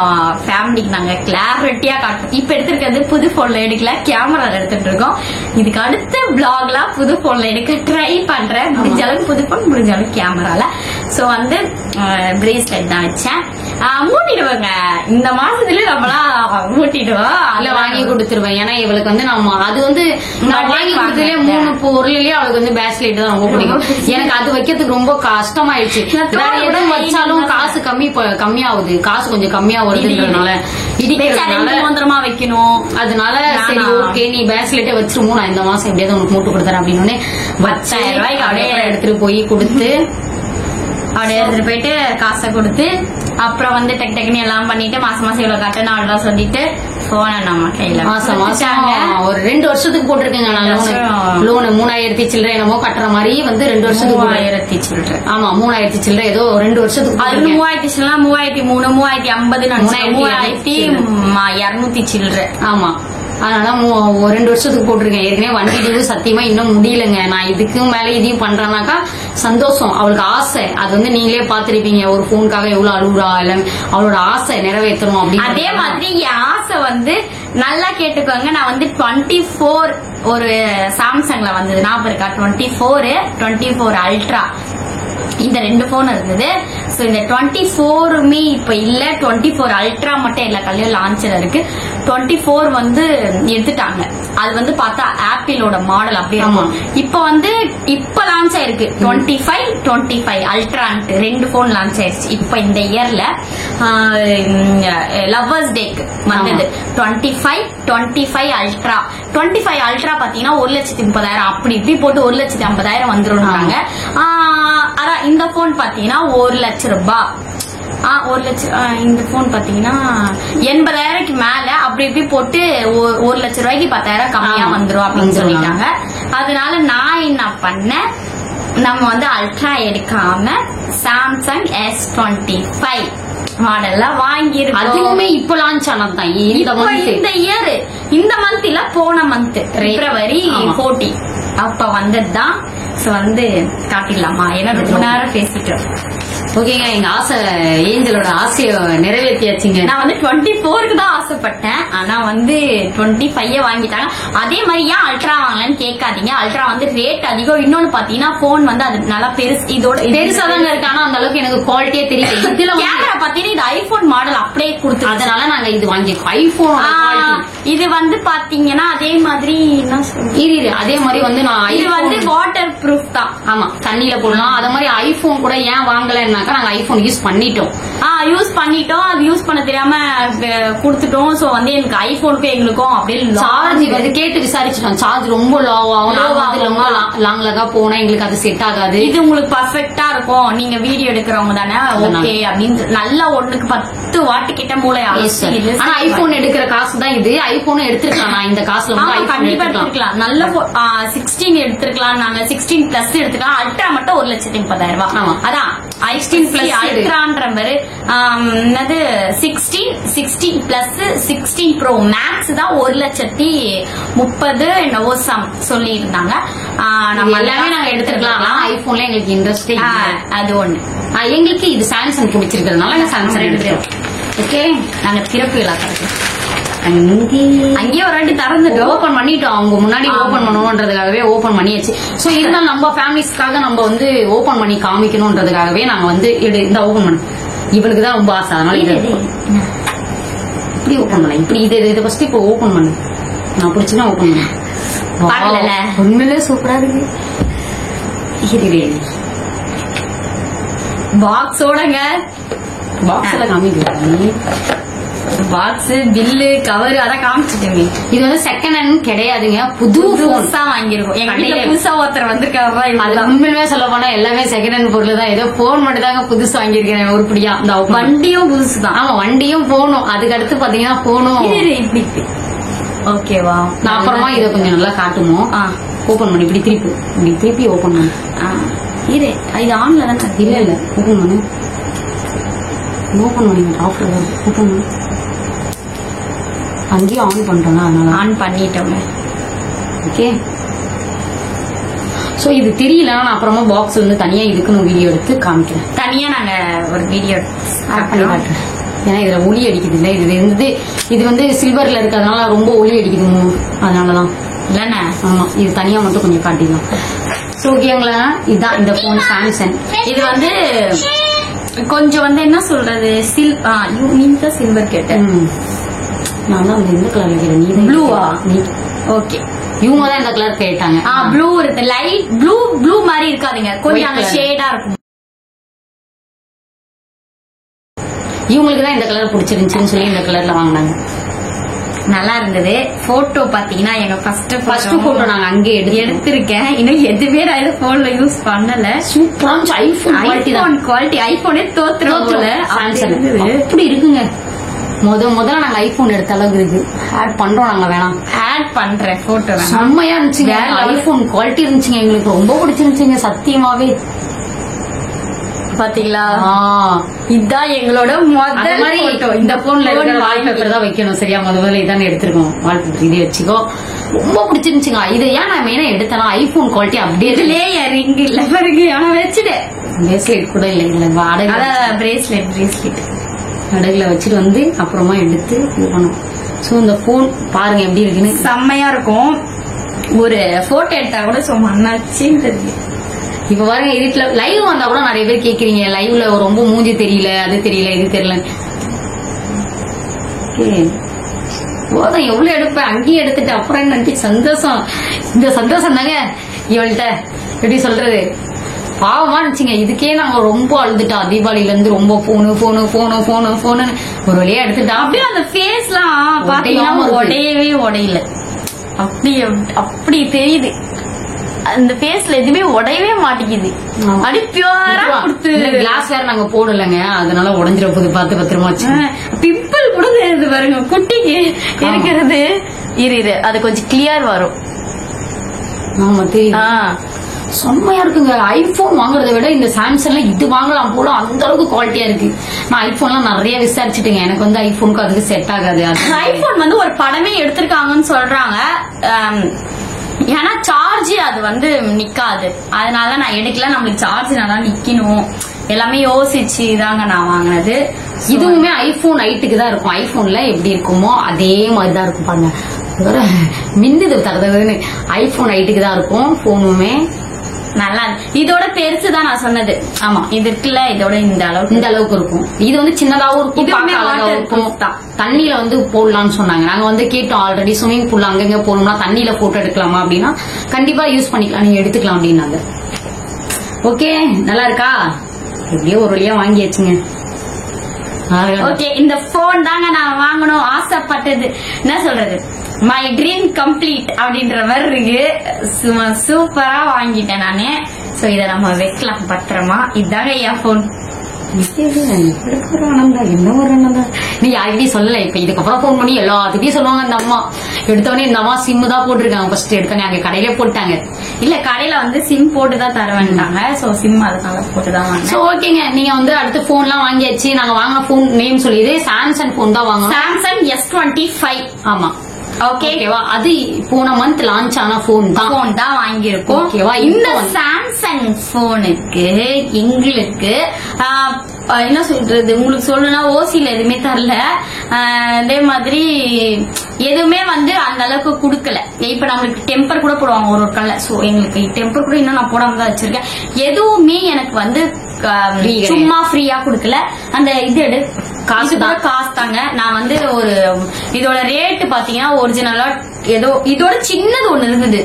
S3: ஃபேமிலிக்கு நாங்க கிளாரிட்டியா காட்டுறோம். இப்ப எடுத்திருக்கிறது புது போன்ல எடுக்கல, கேமரால எடுத்துட்டு இருக்கோம். இதுக்கு அடுத்த பிளாக்லாம் புது போன்ல எடுக்க ட்ரை பண்றேன். முடிஞ்ச அளவுக்கு புது போன், முடிஞ்ச அளவுக்கு கேமரால. சோ வந்து பிரேஸ்லெட் தான் வச்சேன். மூட்டிடுவாங்க இந்த மாசத்துல நம்மளாம் மூட்டிடுவோம்.
S1: இல்ல வாங்கி கொடுத்துருவேன். ஏன்னா இவளுக்கு வந்து நம்ம அது வந்து நான் வாங்கி கொடுத்ததுலயே 3 பொருள்லயே அவளுக்கு வந்து பேஸ்லெட் தான் ரொம்ப பிடிக்கும். எனக்கு அது வைக்கிறதுக்கு ரொம்ப கஷ்டமாயிடுச்சு. வேற எதுவும் வச்சாலும் காசு கம்மியாகுது, காசு கொஞ்சம் கம்மியா வருதுன்றதுனால
S3: இடிக்கிறதுனால வைக்கணும்.
S1: அதனால சரி ஓகே நீ பேஸ்லெட்டே வச்சிருமோ, நான் இந்த மாசம் எப்படியாவது உனக்கு மூட்டு கொடுத்துறேன் அப்படின்னு 10,000 ரூபாய்க்கு அப்படியே எடுத்துட்டு போய் கொடுத்து
S3: அப்படியே எடுத்துட்டு போயிட்டு காசை கொடுத்து அப்புறம் வந்து டக்குன்னு எல்லாம் பண்ணிட்டு மாசம் இவ்வளவு கட்டணும் அவ்வளவு சொல்லிட்டு போன நம்ம கையில
S1: மாசம் ஒரு 2 வருஷத்துக்கு போட்டிருக்கேங்க நான் லோனு 3000 சில்லறை என்னமோ கட்டுற மாதிரி வந்து 2 வருஷத்துக்கு
S3: 3000 சில்லறை.
S1: ஆமா 3000 சில்லறை ஏதோ 2 வருஷத்துக்கு.
S3: அது 3000 சில்லறை 3003 3250 சில்லறை.
S1: ஆமா அதனால 2 வருஷத்துக்கு போட்டிருக்கேன். ஏற்கனவே வண்டி டியூ சத்தியமா இன்னும் முடியலங்க. நான் இதுக்கும் மேல இதையும் பண்றேன்னாக்கா சந்தோஷம். அவளுக்கு ஆசை, அது வந்து நீங்களே பாத்திருப்பீங்க ஒரு போனுக்காக எவ்வளவு அழுகுறா. எல்லாமே அவளோட ஆசை நிறைவேற்றணும் அப்படின்னு.
S3: அதே மாதிரி என் ஆசை வந்து நல்லா கேட்டுக்கோங்க. நான் வந்து 24 ஒரு சாம்சங்ல வந்தது ஞாபகம் இருக்கா? 24 அல்ட்ரா இந்த 2 போன் இருந்தது. சோ இந்த 24 இப்ப இல்ல, 24 அல்ட்ரா மட்டும் எல்லா கல்லையும் லான்ச்ல இருக்கு. 24 வந்து எடுத்துட்டாங்க. அது வந்து பார்த்தா ஆப்பிளோட மாடல் அப்படியே இருக்கும். இப்ப லான்ச் ஆயிருக்கு 25 அல்ட்ரான்ட்டு 2 போன் லான்ச் ஆயிருச்சு. இப்ப இந்த இயர்ல லவ்வர்ஸ் டேக்கு வந்தது 25 அல்ட்ரா. 25 அல்ட்ரா பாத்தீங்கன்னா 1,30,000 அப்படி இப்படி போட்டு 1,50,000 வந்துருந்தாங்க. அதான் இந்த போன் பாத்தீங்கன்னா 1 லட்சம் ரூபாய். 1 லட்சம். இந்த போன் பாத்தீங்கன்னா 80,000க்கு மேல அப்படி இப்படி போட்டு 1 லட்சம் ரூபாய்க்கு 10,000 கம்மியா வந்துரும் அப்படின்னு சொல்லிட்டாங்க. அதனால நான் என்ன பண்ணேன், நம்ம வந்து அல்ட்ரா எடுக்காம சாம்சங் S25 மாடல்ல வாங்கிருக்கோம்.
S1: அதுவுமே இப்ப லான்ச் ஆனதுதான்
S3: இந்த இயர். இந்த மந்த் இல்ல, போன மந்த் பிப்ரவரி 14 அப்ப வந்ததுதான். சோ வந்து காட்டிடலாமா? ஏன்னா ரொம்ப நேரம் பேசிட்டோம்.
S1: ஓகேங்க, எங்க ஆசை ஏஞ்சலோட ஆசைய நிறைவேற்றியாச்சுங்க.
S3: நான் வந்து 24க்கு தான் ஆசைப்பட்டேன். ஆனா வந்து 25 வாங்கிட்டாங்க. அதே மாதிரி ஏன் அல்ட்ரா வாங்கலன்னு கேட்காதீங்க. அல்ட்ரா வந்து ரேட் அதிகம். இன்னொன்னு பாத்தீங்கன்னா போன் வந்து அது நல்லா பெருசு, இதோட
S1: பெருசா தாங்க இருக்கு. ஆனா அந்த அளவுக்கு எனக்கு குவாலிட்டியே தெரியல. இதுல
S3: கேமரா பாத்தீங்கன்னா இது ஐபோன் மாடல் அப்படியே கொடுத்து,
S1: அதனால நாங்க இது வாங்கிருக்கோம். ஐபோன்
S3: இது வந்து பாத்தீங்கன்னா அதே மாதிரி
S1: அதே மாதிரி வந்து நான்
S3: இது வந்து வாட்டர் ப்ரூஃப் தான்.
S1: ஆமா, தண்ணியில போடலாம். அதே மாதிரி ஐபோன் கூட ஏன் வாங்கலன்னாக்கா நாங்க ஐபோன் யூஸ் பண்ணிட்டோம்.
S3: அது யூஸ் பண்ண தெரியாம குடுத்துட்டோம். சோ வந்து எனக்கு ஐபோனுக்கும் எங்களுக்கும் அப்படின்னு
S1: சார்ஜ் வந்து கேட்டு விசாரிச்சிட்டோம். சார்ஜ் ரொம்ப லோவாகும், லாங்லகா போனா எங்களுக்கு அது செட் ஆகாது.
S3: இது உங்களுக்கு பர்ஃபெக்டா இருக்கும், நீங்க வீடியோ எடுக்கிறவங்க தானே, ஓகே அப்படின்னு நல்லா 1க்கு 10 வாட்டு கிட்ட மூளை.
S1: ஆனா ஐபோன் எடுக்கிற காசு தான் இது. ஐபோனும் எடுத்திருக்கலாம். நான் இந்த காசுல
S3: கண்டிப்பா எடுத்துக்கலாம். நல்ல 16 எடுத்திருக்கலாம். நாங்க 16 பிளஸ் எடுத்துக்கலாம். அல்ட்ரா மட்டும் 1,30,000 ரூபாய். அதான் 16 பிளஸ் அல்ட்ரான்ற மாதிரி என்னது 16 பிளஸ் 16 ப்ரோ மேக்ஸ் தான் 1,30,30 என்னவோ சொல்லி இருந்தாங்க.
S1: நம்ம எல்லாமே நாங்க எடுத்துக்கலாம். ஐபோன்ல எங்களுக்கு இன்ட்ரெஸ்ட்
S3: அது ஒண்ணு.
S1: எங்களுக்கு இது சாம்சங் பிடிச்சிருக்கிறதுனால சாம்சங் எடுத்துக்கிறோம். ஓகே,
S3: நாங்க திறப்பு விழா
S1: அங்கேயே ஒரு வாட்டி திறந்துட்டு ஓபன் பண்ணிட்டோம். அவங்க முன்னாடி ஓபன் பண்ணணும்ன்றதுக்காகவே ஓபன் பண்ணியாச்சு. சோ இருந்தாலும் நம்ம ஃபேமிலிஸ்க்காக நம்ம வந்து ஓபன் பண்ணி காமிக்கணும்ன்றதுக்காகவே நாங்க வந்து இந்த ஓபன் பண்ண இவளுக்கு தான் ரொம்ப ஆசை. அதனால இது இப்படி ஓபன் பண்ண இப்படி இதை ஃபர்ஸ்ட் இப்போ ஓபன் பண்ணு. நான் பிடிச்சுன்னா ஓபன் பண்ண உண்மையிலே சூப்பரா இருக்கு.
S3: பாக்ஸோடங்க
S1: பாக்ஸ்ல காமிக்க
S3: பாக்ஸ் பில்லு கவர் அதான் காமிச்சிட்டேங்க.
S1: இது வந்து செகண்ட் ஹேண்ட் கிடையாதுங்க, புதுசா
S3: வாங்கிருக்கோம். எங்க புதுசா ஒருத்தர் வந்திருக்காரு.
S1: உண்மையிலுமே சொல்ல போனா எல்லாமே செகண்ட் ஹேண்ட் பொருள் தான். ஏதோ போன் மட்டும் தாங்க புதுசா வாங்கிருக்கேன் உருப்படியா. இந்த
S3: வண்டியும் புதுசுதான்.
S1: ஆமா, வண்டியும் போனும். அதுக்கு அடுத்து பாத்தீங்கன்னா போனும்
S3: இப்படி ஓகேவா.
S1: நான் அப்புறமா இதை கொஞ்சம் நல்லா காட்டுமோ. ஓபன் பண்ணி இப்படி திருப்பி ஓபன் பண்ணு.
S3: இது ஆன்ல தான்.
S1: இல்ல ஓபன் பண்ணு. ஓபன் பண்ணி ஆஃப்ல ஓபன் பண்ணு. அங்கேயும் ஆன் பண்றேன், அதனால
S3: ஆன் பண்ணிட்டோங்க.
S1: ஓகே, சோ இது தெரியல, நான் அப்புறமா பாக்ஸ் வந்து தனியா இதுக்குன்னு வீடியோ எடுத்து காமிக்கிறேன்.
S3: தனியா நாங்க ஒரு வீடியோ
S1: ஆட் பண்ணி காட்டுறேன். ஏன்னா இதுல ஒளி அடிக்குது இல்ல, இது வந்து சில்வர்ல இருக்கிறதுனால ரொம்ப ஒளி அடிக்குது, அதனாலதான்
S3: இல்லண்ணா.
S1: ஆமா, இது தனியா மட்டும் கொஞ்சம் காட்டிடலாம். சோ ஓகேங்களா, இதுதான் இந்த போன் சாம்சங்.
S3: இது வந்து கொஞ்சம் வந்து என்ன சொல்றது, நீங்க தான் சில்வர் கேட்டேன்.
S1: நான் தான் இந்த கலர்ல கேட்டேன், நீ
S3: ப்ளூவா?
S1: நீ
S3: ஓகே,
S1: இவங்க தான் இந்த கலர் கேட்டாங்க.
S3: ப்ளூ இருக்கு, லைட் ப்ளூ மாதிரி இருக்காதுங்க, கொஞ்சம் அங்க ஷேடா இருக்கும்.
S1: இவங்களுக்கு தான் இந்த கலர் பிடிச்சிருந்துச்சுன்னு சொல்லி இந்த கலர்ல வாங்கினாங்க.
S3: நல்லா இருந்தது. போட்டோ பாத்தீங்கன்னா எங்க ஃபர்ஸ்ட்
S1: போட்டோ நாங்க அங்கே
S3: எடுத்திருக்கேன். இன்னும் எதுவுமே நான் இது போன்ல யூஸ் பண்ணல.
S1: சூப்பரா ஐபோன்
S3: குவாலிட்டி, ஐபோனே தோத்துறோம்.
S1: அப்படி இருக்குங்க. முதல்ல நாங்க ஐபோன் எடுத்த அளவுக்கு இருக்கு. ஆட் பண்றோம், நாங்க வேணாம்
S3: ஆட் பண்றேன் போட்டோ.
S1: செம்மையா இருந்துச்சுங்க, ஐபோன் குவாலிட்டி இருந்துச்சுங்க, எங்களுக்கு ரொம்ப பிடிச்சிருந்துச்சுங்க சத்தியமாவே.
S3: பாத்தீங்களா, இதுதான் எங்களோட முதல் போட்டோ.
S1: இந்த போன்ல வால்பேப்பர் தான் வைக்கணும் சரியா, முதல்ல இதானே எடுத்திருக்கோம் வால்பேப்பர், இதே வச்சுக்கோ. ரொம்ப பிடிச்சிருந்துச்சுங்க. இதை ஏன் நான் மெயினா எடுத்தேன்னா ஐபோன் குவாலிட்டி அப்படியே
S3: இதுலயே ரிங் இல்ல பாருங்க, ஆனா வச்சுட்டேன்.
S1: பிரேஸ்லெட் கூட இல்ல, இதுல
S3: பிரேஸ்லெட்
S1: அடகுல வச்சுட்டு வந்து அப்புறமா எடுத்து இது பண்ணும். சோ இந்த போன் பாருங்க எப்படி இருக்குன்னு,
S3: செம்மையா இருக்கும். ஒரு போட்டோ எடுத்தா கூட சும்மா நச்சுன்னு தெரியும்.
S1: இப்ப பாருங்க, இதுல லைவ் வந்தா கூட நிறைய பேர் கேக்குறீங்க, லைவ்ல ரொம்ப மூஞ்சி தெரியல, அது தெரியல, இது தெரியல. போதும், எவ்வளவு எடுப்பேன், அங்கேயும் எடுத்துட்டு அப்புறம் என்ன சந்தோஷம். இந்த சந்தோஷம் தாங்க இவள்கிட்ட எப்படி சொல்றது, பாவமா இருந்துச்சுங்க. இதுக்கே நாங்க ரொம்ப அழுதுட்டோம். தீபாவளில இருந்து ரொம்ப போனு ஒரு வழியா எடுத்துட்டா.
S3: அப்படியே அந்த ஃபேஸ் எல்லாம் பாத்தீங்கன்னா உடையல. அப்படி தெரியுது, அந்த ஃபேஸ்ல எதுவுமே உடையவே மாட்டேங்குது. அப்படி பியூரா கொடுத்து
S1: கிளாஸ் வேற நாங்க போடலங்க, அதனால உடஞ்சிட போது பார்த்து பத்திரமா வச்சு.
S3: பிம்பிள் கூட தெரியுது பாருங்க, குட்டிக்கு இருக்கிறது. இரு அது கொஞ்சம் கிளியர் வரும்.
S1: ஆமா தெரியும், செம்மையா இருக்குங்க. ஐபோன் வாங்குறதை விட இந்த சாம்சங்ல இது வாங்கலாம் போல, அந்த அளவுக்கு குவாலிட்டியா இருக்கு. நான் ஐபோன்லாம் நிறைய விசாரிச்சுட்டேங்க, எனக்கு வந்து ஐபோனுக்கு அதுக்கு செட் ஆகாது.
S3: ஐபோன் வந்து ஒரு படமே எடுத்திருக்காங்கன்னு சொல்றாங்க. ஏன்னா சார்ஜ் அது வந்து நிக்காது, அதனால நான் எடுக்கல. நம்மளுக்கு சார்ஜ் நல்லா நிக்கணும், எல்லாமே யோசிச்சு தாங்க நான் வாங்கினது.
S1: இதுவுமே ஐபோன் 8க்கு தான் இருக்கும். ஐபோன்ல எப்படி இருக்குமோ அதே மாதிரிதான் இருக்கும் பாருங்க. மின்னுது தரதுன்னு ஐபோன் 8க்கு தான் இருக்கும் போனுமே.
S3: நல்லா இதோட பெருசு தான் நான் சொன்னது. ஆமா, இது இருக்குல்ல, இதோட இந்த அளவுக்கு இருக்கும். இது வந்து சின்னதாவும் இருக்கும், தண்ணியில வந்து போடலாம்னு சொன்னாங்க. நாங்க வந்து கேட்டோம் ஆல்ரெடி, ஸ்விமிங் பூல் அங்கங்க போகணும்னா தண்ணியில போட்டோ எடுக்கலாமா அப்படின்னா கண்டிப்பா யூஸ் பண்ணிக்கலாம், நீங்க எடுத்துக்கலாம் அப்படின்னாங்க. ஓகே, நல்லா இருக்கா? எப்படியோ ஒரு வழியா வாங்கியாச்சுங்க. ஓகே, இந்த போன் தாங்க நான் வாங்கணும் ஆசைப்பட்டது. என்ன சொல்றது, மை ட்ரீம் கம்ப்ளீட் அப்படின்ற மாதிரி இருக்கு. சூப்பரா வாங்கிட்டேன் நானு. சோ இத நம்ம வைக்கலாம் பத்திரமா. இதாங்க என் போன்.
S1: என்ன ஒரு நீ யார்கிட்டயும் சொல்லல. இப்ப இதுக்கப்புறம் போன் பண்ணி எல்லாத்துக்கிட்டையும் சொல்லுவாங்க. இந்த அம்மா எடுத்தோடனே இந்த அம்மா சிம் தான் போட்டிருக்காங்க. ஃபர்ஸ்ட் எடுத்தோடனே அங்க கடையில போட்டாங்க.
S3: இல்ல, கடையில வந்து சிம் போட்டுதான் தர வேண்டாங்க. சோ சிம் அதனால போட்டுதான் வாங்க.
S1: சோ ஓகேங்க, நீங்க வந்து அடுத்த போன் எல்லாம் வாங்கியாச்சு. நாங்க வாங்கின போன் நேம் சொல்லிது சாம்சங் போன் தான் வாங்கணும்.
S3: Samsung S25.
S1: ஆமா,
S3: ஓகேவா.
S1: அது போன மந்த் லான்ச் ஆன போன்
S3: தான் வாங்கியிருக்கோம்.
S1: ஓகேவா.
S3: இந்த சாம்சங் போனுக்கு எங்களுக்கு என்ன சொல்றது, உங்களுக்கு சொல்லணும்னா ஓசில எதுவுமே தரல. அதே மாதிரி எதுவுமே வந்து அந்த அளவுக்கு குடுக்கல. இப்ப நம்மளுக்கு டெம்பர் கூட போடுவாங்க ஒரு கல்ல. சோ எங்களுக்கு டெம்பர் கூட இன்னும் நான் போடாம தான் வச்சிருக்கேன். எதுவுமே எனக்கு வந்து சும்மா ஃப்ரீயா குடுக்கல. அந்த இது காசு தாங்க. நான் வந்து ஒரு இதோட ரேட் பாத்தீங்கன்னா ஒரிஜினலா ஏதோ இதோட சின்னது ஒண்ணு இருந்தது.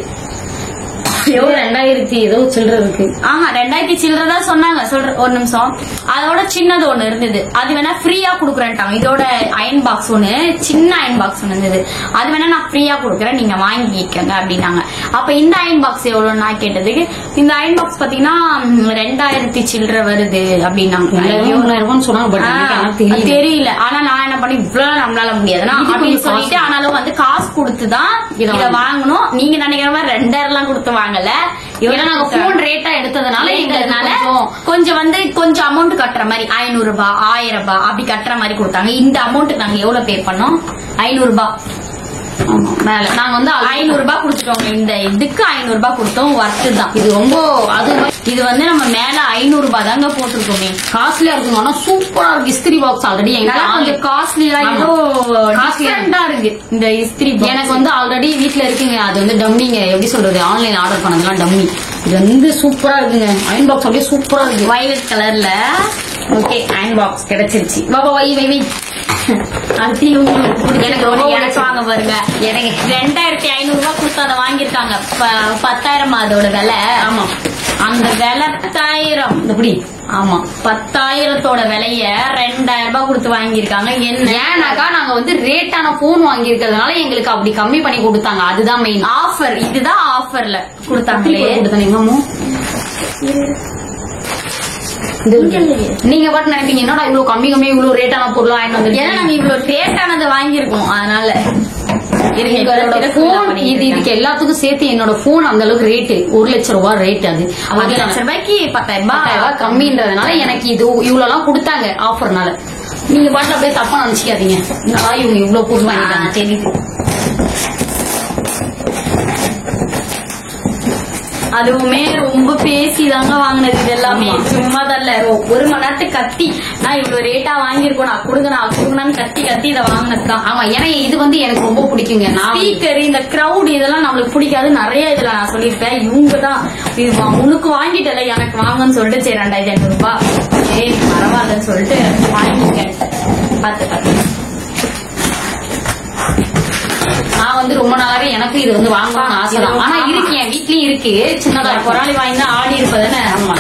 S1: 2000 ஏதோ சில்லற இருக்கு.
S3: 2000 சில்லற தான் சொன்னாங்க. ஒரு நிமிஷம், அதோட சின்னது ஒண்ணு இருந்தது. அது வேணா ஃப்ரீயா குடுக்கறேன்ட்டாங்க. இதோட அயன் பாக்ஸ் ஒண்ணு, சின்ன அயன் பாக்ஸ் ஒண்ணு இருந்தது. அது வேணா நான் ஃப்ரீயா குடுக்கறேன், நீங்க வாங்கிக்கங்க அப்படின்னாங்க. அப்ப இந்த அயன் பாக்ஸ் எவ்வளவு நான் கேட்டதுக்கு, இந்த அயன் பாக்ஸ் பாத்தீங்கன்னா 2000 சில்லற வருது அப்படின்னாங்க. தெரியல. ஆனா நான் என்ன பண்ணி, இவ்வளவு நம்மளால முடியாதுன்னா அப்படின்னு சொல்லிட்டு, ஆனாலும் வந்து காசு கொடுத்துதான் இத வாங்கணும். நீங்க நினைக்கிற மாதிரி 2000 எல்லாம் கொடுத்து வாங்கல.
S1: நாங்க போன் ரேட்டா எடுத்ததுனால
S3: கொஞ்சம் வந்து கொஞ்சம் அமௌண்ட் கட்டுற மாதிரி 500 ரூபாய் 1000 ரூபாய் அப்படி கட்டுற மாதிரி கொடுத்தாங்க. இந்த அமௌண்ட் நாங்க எவ்வளவு பே பண்ணோம்? 500 ரூபாய். மேல நாங்க வந்து 500 ரூபாய் கொடுத்துட்டோம். இந்த இதுக்கு 500 ரூபாய் கொடுத்தோம். ஒர்த்து தான் இது ரொம்ப. அது இது வந்து நம்ம மேல 500 ரூபாய் தாங்க போட்டிருக்கோமே.
S1: காஸ்ட்லியா இருக்கும். ஆனா சூப்பரா இருக்கு இஸ்திரி பாக்ஸ். ஆல்ரெடி
S3: கொஞ்சம் காஸ்ட்லியா ஏதோ காஸ்ட்லியா இருக்கு இந்த இஸ்திரி.
S1: எனக்கு வந்து ஆல்ரெடி வீட்டுல இருக்குங்க. அது வந்து டம்மிங்க, எப்படி சொல்றது, ஆன்லைன் ஆர்டர் பண்ணதெல்லாம் டம்மி. இது வந்து சூப்பரா இருக்குங்க. அயன் பாக்ஸ் அப்படியே சூப்பரா இருக்கு
S3: வயலட் கலர்ல. ஓகே, அயன் பாக்ஸ் கிடைச்சிருச்சு. பாபா வை வை வை. அடுத்து எனக்கு ரொம்ப உழைப்பாங்க பாருங்க. எனக்கு 2500 ரூபாய் கொடுத்து அதை வாங்கியிருக்காங்க. 10,000 அதோட விலை. ஆமா, அந்த விலை 10,000. எப்படி? ஆமா, 10,000 விலைய 2000 ரூபாய் கொடுத்து வாங்கியிருக்காங்க.
S1: ஏன்னாக்கா நாங்க வந்து ரேட்டான போன் வாங்கியிருக்கிறதுனால எங்களுக்கு அப்படி கம்மி பண்ணி கொடுத்தாங்க. அதுதான் மெயின்
S3: ஆஃபர். இதுதான் ஆஃபர்ல கொடுத்தாங்களே.
S1: நீங்க பாட்டு நினைப்பீங்க என்னடா இவ்வளவு கம்மி இவ்வளவு ரேட்டான பொருள் வாங்கிட்டு வந்து.
S3: ஏன்னா நாங்க இவ்வளவு ரேட்டானதை வாங்கியிருக்கோம். அதனால
S1: இதுக்கு எல்லாத்துக்கும் சேர்த்து என்னோட போன் அந்த அளவுக்கு ரேட்டு 1 லட்சம் ரூபாய் ரேட். அது
S3: 1 லட்சம் ரூபாய்க்கு 10,000
S1: ரூபாய் கம்மின்றதுனால எனக்கு இது இவ்வளவு கொடுத்தாங்க ஆஃபர்னால. நீங்க பாட்டு அப்படியே தப்பா நினைச்சுக்காதீங்க. இவங்க இவ்வளவு பொருள் வாங்கிட்டாங்க தெரியுது.
S3: அதுவுமே ரொம்ப பேசிதாங்க வாங்கினது. இது எல்லாமே சும்மா தரல. 1 மணி நேரத்துக்கு கத்தி நான் இவ்வளவு ரேட்டா வாங்கிருக்கோம், நான் கொடுங்கன்னு கத்தி இதை வாங்கினதுதான்.
S1: ஆமா, ஏன்னா இது வந்து எனக்கு ரொம்ப பிடிக்குங்க.
S3: ஸ்பீக்கர், இந்த கிரௌட் இதெல்லாம் நம்மளுக்கு பிடிக்காது. நிறைய இதுல நான் சொல்லியிருப்பேன். இவங்க தான் உனக்கு வாங்கிட்டல எனக்கு வாங்கன்னு சொல்லிட்டு சரி 2,500 ரூபாய் சரி பரவாயில்லன்னு சொல்லிட்டு வாங்கிட்டேன். பார்த்து
S1: நான் வந்து ரொம்ப நாளாவே எனக்கு இது வந்து வாங்கணும்னு ஆசை தான். ஆனா இருக்கு, என் வீட்லயும் இருக்கு. சின்னதா
S3: பொறாளி வாங்கினா ஆடி இருப்பதானே.
S1: ஆமா,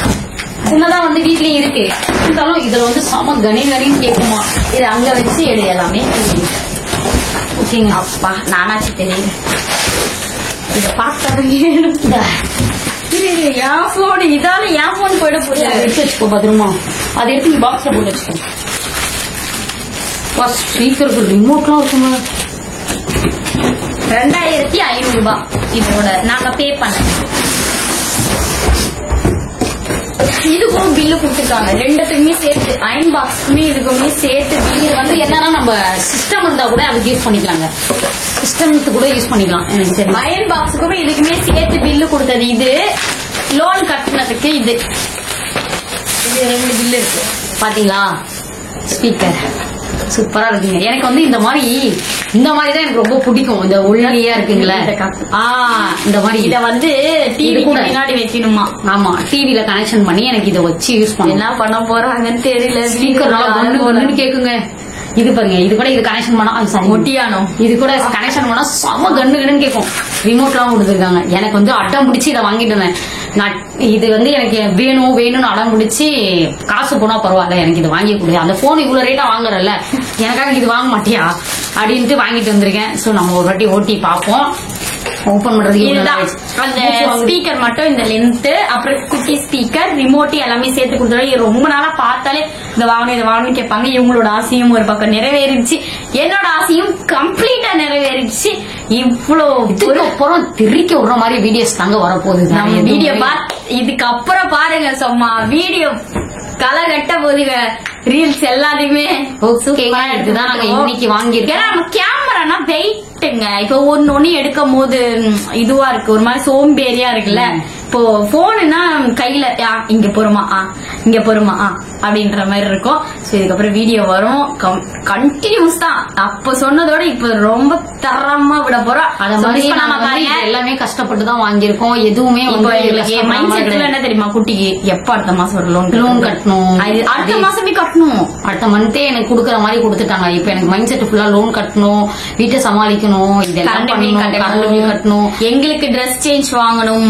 S1: சின்னதா வந்து வீட்லயும் இருக்கு. இருந்தாலும் இதுல வந்து சம கணின்னு கேட்குமா.
S3: இது அங்க வச்சு எடு எல்லாமே.
S1: ஓகேங்க.
S3: அப்பா நானாச்சு தெரியுது. இத பார்த்தாவே என் போன் இதால என் போன் போயிட போகுது.
S1: எடுத்து வச்சுக்கோ பத்திரமா. அதை எடுத்து பாக்ஸ்ல போட்டு வச்சுக்கோ. ஸ்பீக்கருக்கு ரிமோட்லாம் இருக்குங்க.
S3: 2,500 ரூபாய் இதோட நாங்க பே பண்ண. இதுக்கும் பில்லு கொடுத்துருக்காங்க. 2த்துக்குமே சேர்த்து, அயன் பாக்ஸுக்குமே இதுக்குமே சேர்த்து.
S1: இது வந்து என்னன்னா நம்ம சிஸ்டம் இருந்தா கூட அதுக்கு யூஸ் பண்ணிக்கலாங்க. சிஸ்டம்க்கு கூட யூஸ் பண்ணிக்கலாம். எனக்கு தெரியும்.
S3: அயன் பாக்ஸுக்குமே இதுக்குமே சேர்த்து பில்லு கொடுத்தது. இது லோன் கட்டினதுக்கு இது 2 பில்லு இருக்கு.
S1: பாத்தீங்களா? ஸ்பீக்கர் சூப்பரா இருக்குங்க. எனக்கு வந்து இந்த மாதிரி தான் எனக்கு ரொம்ப பிடிக்கும். இந்த ஒல்லியா இருக்குங்களா, இந்த மாதிரி
S3: இத வந்து டிவி கூட முன்னாடி வைக்கணுமா.
S1: ஆமா, டிவில கனெக்ஷன் பண்ணி எனக்கு இதை வச்சு யூஸ் பண்ண.
S3: என்ன பண்ண போறாங்கன்னு தெரியல.
S1: ஸ்பீக்கர் நல்லா கேக்குங்க. இது பாருங்க, இது கூட இது கனெக்ஷன் பண்ணா
S3: ஒட்டியானோ,
S1: இது கூட கனெக்ஷன் பண்ணா செம கன்னு கேட்கும். ரிமோட் எல்லாம் கொடுத்துருக்காங்க. எனக்கு வந்து அடம் பிடிச்சி இதை வாங்கிட்டு நான் இது வந்து எனக்கு வேணும்னு அடம் பிடிச்சி காசு போனா பரவாயில்ல எனக்கு இது வாங்கி கொடு. அந்த போன் இவ்வளவு ரேட்டா வாங்குறல்ல, எனக்காக இது வாங்க மாட்டியா அப்படின்ட்டு வாங்கிட்டு வந்திருக்கேன். சோ நம்ம ஒரு வாட்டி ஓட்டி பார்ப்போம். ஓபன் பண்றது
S3: அந்த ஸ்பீக்கர் மட்டும் இந்த லென்த், அப்புறம் குட்டி ஸ்பீக்கர், ரிமோட் எல்லாமே சேர்த்து கொடுத்துருவாங்க. ரொம்ப நாளா பார்த்தாலே இந்த வாங்கணும் கேட்பாங்க. இவங்களோட ஆசையும் ஒரு பக்கம் நிறைவேறிடுச்சு, என்னோட ஆசையும் கம்ப்ளீட்டா நிறைவேறிடுச்சு. இவ்வளோ
S1: அப்புறம் திருக்கி விடுற மாதிரி வீடியோஸ் தாங்க வரப்போகுது.
S3: வீடியோ இதுக்கு அப்புறம் பாருங்க, சும்மா வீடியோ களை கட்ட போதுங்க. ரீல்ஸ் எல்லாத்தையுமே
S1: இதுதான் நாங்க இன்னைக்கு வாங்கிருக்கோம்.
S3: கேமரானா வெயிட்டுங்க. இப்ப ஒன்னு எடுக்கும் போது இதுவா இருக்கு, ஒரு மாதிரி சோம்பேறியா இருக்குல்ல. இப்போ போனுன்னா கையில இங்க போறோமா இங்க போறோமா அப்படின்ற மாதிரி இருக்கும். சோ இதுக்கப்புறம் வீடியோ வரும் கண்டினியூஸ் தான். அப்ப சொன்னதோட இப்ப ரொம்ப தரமா விட போறோம்.
S1: அத மாதிரி எல்லாமே கஷ்டப்பட்டு தான் வாங்கியிருக்கோம். எதுவுமே
S3: என்ன தெரியுமா, குட்டிக்கு எப்ப அடுத்த மாசம் ஒரு
S1: லோன் கட்டணும்,
S3: அடுத்த மாசமே கட்டணும்,
S1: அடுத்த மந்தே எனக்கு குடுக்கற மாதிரி கொடுத்துட்டாங்க. இப்ப எனக்கு மைண்ட் செட் ஃபுல்லா லோன் கட்டணும், வீட்டை சமாளிக்கணும், இதெல்லாம் கட்டணும்,
S3: எங்களுக்கு ட்ரெஸ் சேஞ்ச் வாங்கணும்,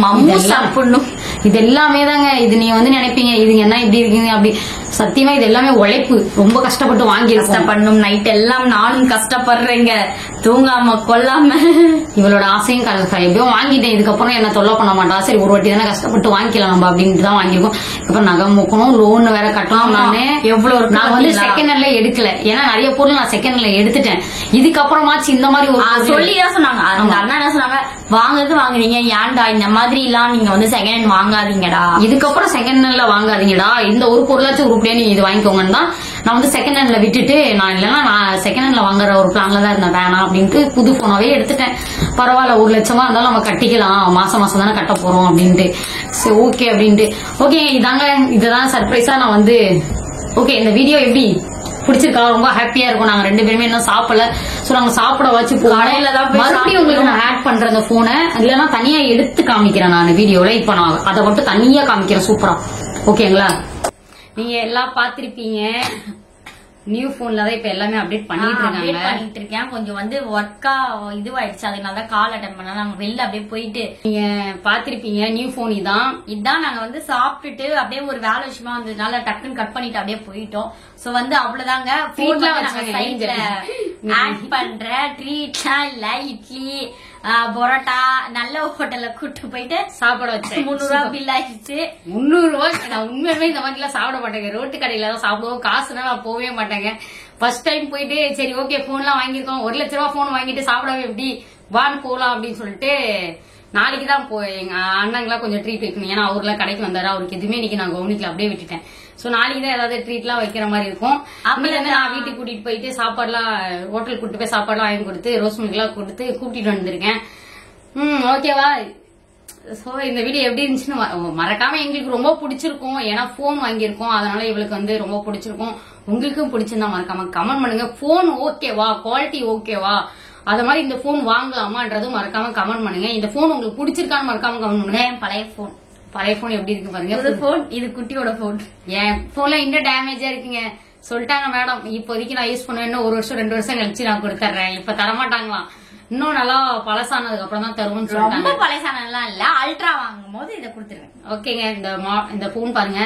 S3: சாப்பிடணும்,
S1: இது எல்லாமே தாங்க. இது நீங்க வந்து நினைப்பீங்க இது என்ன இப்படி இருக்கீங்க அப்படி. சத்தியமா இது எல்லாமே உழைப்பு. ரொம்ப கஷ்டப்பட்டு வாங்கி
S3: கஷ்டப்படணும். நைட் எல்லாம் நானும் கஷ்டப்படுறேங்க, தூங்காம கொல்லாம.
S1: இவளோட ஆசையும் எப்படியும் வாங்கிட்டேன். இதுக்கப்புறம் என்ன தொல்லை பண்ண மாட்டா. சரி ஒரு வாட்டி தானே கஷ்டப்பட்டு வாங்கிக்கலாம் நம்ம அப்படின்ட்டு தான் வாங்கிருக்கோம். அப்புறம் நகை மூக்கணும், லோன் வேற கட்டலாம். நானு எவ்வளவு நான் வந்து செகண்ட் ஹேண்ட்ல எடுக்கல, ஏன்னா நிறைய பொருள் நான் செகண்ட் ஹேண்ட்ல எடுத்துட்டேன். இதுக்கப்புறமாச்சு இந்த மாதிரி
S3: சொல்லிதான் சொன்னாங்க. அவங்க அண்ணா என்ன சொன்னாங்க, வாங்குறீங்க ஏன்டா இந்த மாதிரி எல்லாம் நீங்க வந்து செகண்ட் ஹேண்ட் வாங்காதீங்கடா,
S1: இதுக்கப்புறம் செகண்ட் ஹேண்ட்ல வாங்காதீங்கடா, இந்த ஒரு பொருளாச்சும் உருப்படியா நீங்க இது வாங்கிக்கோங்கன்னு தான் நான் வந்து செகண்ட் ஹேண்ட்ல விட்டுட்டு நான் செகண்ட் ஹேண்ட்ல வாங்குற ஒரு பிளான்ல தான் இருந்தேன். வேணாம் அப்படின்ட்டு புது போனாவே எடுத்துட்டேன். பரவாயில்ல 1 லட்சமா இருந்தாலும் நம்ம கட்டிக்கலாம், மாசம் மாசம் தானே கட்ட போறோம் அப்படின்ட்டு. சரி ஓகே அப்படின்ட்டு ஓகே இதுதான் சர்ப்ரைஸா நான் வந்து ஓகே. இந்த வீடியோ எப்படி பிடிச்சிருக்கா? ரொம்ப ஹாப்பியா இருக்கும். நாங்க 2 பேருமே இன்னும் சாப்பிடல. சோ நாங்க சாப்பிட வச்சு கடையில தான் மறுபடியும் உங்களுக்கு நான் ஆட் பண்றேன் அந்த போனை. இல்லைன்னா தனியா எடுத்து காமிக்கிறேன் நான் வீடியோல. இப்ப நான் அதை மட்டும் தனியா காமிக்கிறேன் சூப்பரா. ஓகேங்களா? நீங்க எல்லாம் பாத்திருப்பீங்க. நியூ போன்ல தான் இப்ப எல்லாமே அப்டேட் பண்ணிட்டு இருக்கேன். கொஞ்சம் வந்து ஒர்க்கா இதுவாயிடுச்சு, அதனால தான் கால் அட்டன் பண்ணா. நாங்க வெளில அப்படியே போயிட்டு நீங்க பாத்திருப்பீங்க. நியூ போன் இதான் நாங்க வந்து சாப்பிட்டுட்டு அப்படியே ஒரு வேலை விஷயமா வந்ததுனால டக்குன்னு கட் பண்ணிட்டு அப்படியே போயிட்டோம். சோ வந்து அவ்வளவுதாங்க. ஆட் பண்ற ட்ரீட்லாம் இல்ல, இட்லி பரோட்டா நல்ல ஹோட்டல்ல கூட்டு போயிட்டு சாப்பிட வச்சேன். 300 ரூபாய் பில் ஆயிடுச்சு. 300 ரூபாய். நான் உண்மையுமே இந்த மாதிரி எல்லாம் சாப்பிட மாட்டேங்க. ரோட்டு கடையில தான் சாப்பிடுவோம். காசுனா நான் போவே மாட்டேங்க. ஃபர்ஸ்ட் டைம் போயிட்டு சரி ஓகே போன் எல்லாம் வாங்கிருக்கோம், 1 லட்ச ரூபாய் போன் வாங்கிட்டு சாப்பிடவே எப்படி வான்னு போலாம் அப்படின்னு சொல்லிட்டு நாளைக்கு தான் எங்க அண்ணங்கெல்லாம் கொஞ்சம் ட்ரீட் வைக்கணும். ஏன்னா அவருலாம் கடைக்கு வந்தாரு. அவருக்கு எதுவுமே இன்னைக்கு நான் கவனிக்கல, அப்படியே விட்டுட்டேன். சோ நாளைக்கு தான் ஏதாவது ட்ரீட் எல்லாம் வைக்கிற மாதிரி இருக்கும். அப்படி வந்து நான் வீட்டுக்கு கூட்டிட்டு போயிட்டு சாப்பாடுலாம் ஹோட்டலுக்கு கூட்டிட்டு போய் சாப்பாடுலாம் வாங்கி கொடுத்து ரோஸ் மில்க் எல்லாம் கொடுத்து கூட்டிட்டு வந்திருக்கேன். ஓகேவா? சோ இந்த வீடியோ எப்படி இருந்துச்சுன்னு மறக்காம எங்களுக்கு ரொம்ப பிடிச்சிருக்கும். ஏன்னா போன் வாங்கியிருக்கோம், அதனால இவளுக்கு வந்து ரொம்ப பிடிச்சிருக்கும். உங்களுக்கும் பிடிச்சிருந்தா மறக்காம கமெண்ட் பண்ணுங்க. போன் ஓகேவா, குவாலிட்டி ஓகேவா, அத மாதிரி இந்த போன் வாங்கலாமான்றதும் மறக்காம கமெண்ட் பண்ணுங்க. இந்த போன் உங்களுக்கு பிடிச்சிருக்கான்னு மறக்காம கமெண்ட் பண்ணுங்க. பழைய போன் எப்படி இருக்கு பாருங்க. போன் இது குட்டியோட போன். என் போன்ல இன்னும் டேமேஜா இருக்குங்க. சொல்லிட்டாங்க மேடம் இப்போதைக்கு நான் யூஸ் பண்ணுவேன், இன்னும் 1 வருஷம் 2 வருஷம் கழிச்சு நான் கொடுத்துறேன். இப்ப தரமாட்டாங்களாம், இன்னும் நல்லா பழசானதுக்கு அப்புறம் தான் தருவோம்னு சொல்லிட்டாங்க. ரொம்ப பழசானலாம் இல்ல, அல்ட்ரா வாங்கும் போது இதை கொடுத்துருவேன். ஓகேங்க. இந்த போன் பாருங்க.